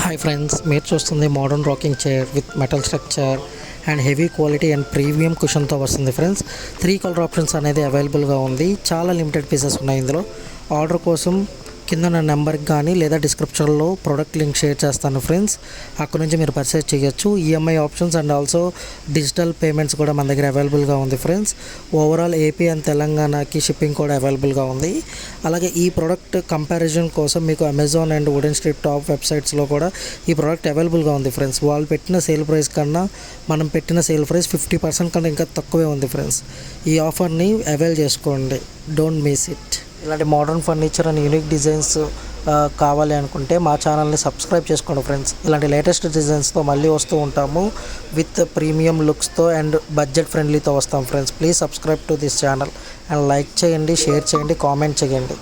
Hi friends, మీరు చూస్తుంది modern rocking chair with metal structure and heavy quality and premium కుషన్తో వస్తుంది friends. 3 colour options అనేది అవైలబుల్గా ఉంది. చాలా లిమిటెడ్ పీసెస్ ఉన్నాయి ఇందులో. ఆర్డర్ కోసం కింద నా నెంబర్కి కానీ లేదా డిస్క్రిప్షన్లో ప్రోడక్ట్ లింక్ షేర్ చేస్తాను ఫ్రెండ్స్. అక్కడ నుంచి మీరు పర్చేస్ చేయొచ్చు. EMI options and also digital payments కూడా మన దగ్గర అవైలబుల్గా ఉంది ఫ్రెండ్స్. ఓవరాల్ ఏపీ అండ్ తెలంగాణకి షిప్పింగ్ కూడా అవైలబుల్గా ఉంది. అలాగే ఈ ప్రోడక్ట్ కంపారిజన్ కోసం మీకు Amazon and Wooden Street top వెబ్సైట్స్లో కూడా ఈ ప్రోడక్ట్ అవైలబుల్గా ఉంది ఫ్రెండ్స్. వాళ్ళు పెట్టిన సేల్ ప్రైస్ కన్నా మనం పెట్టిన సేల్ ప్రైస్ 50% కన్నా ఇంకా తక్కువే ఉంది ఫ్రెండ్స్. ఈ ఆఫర్ని అవైల్ చేసుకోండి, డోంట్ మిస్ ఇట్. ఇలాంటి modern furniture and unique designs కావాలి అనుకుంటే మా ఛానల్ని సబ్స్క్రైబ్ చేసుకోండి ఫ్రెండ్స్. ఇలాంటి లేటెస్ట్ డిజైన్స్తో మళ్ళీ వస్తూ ఉంటాము విత్ ప్రీమియం లుక్స్తో అండ్ బడ్జెట్ ఫ్రెండ్లీతో వస్తాం friends. Please subscribe to this channel and like చేయండి, షేర్ చేయండి, కామెంట్ చేయండి.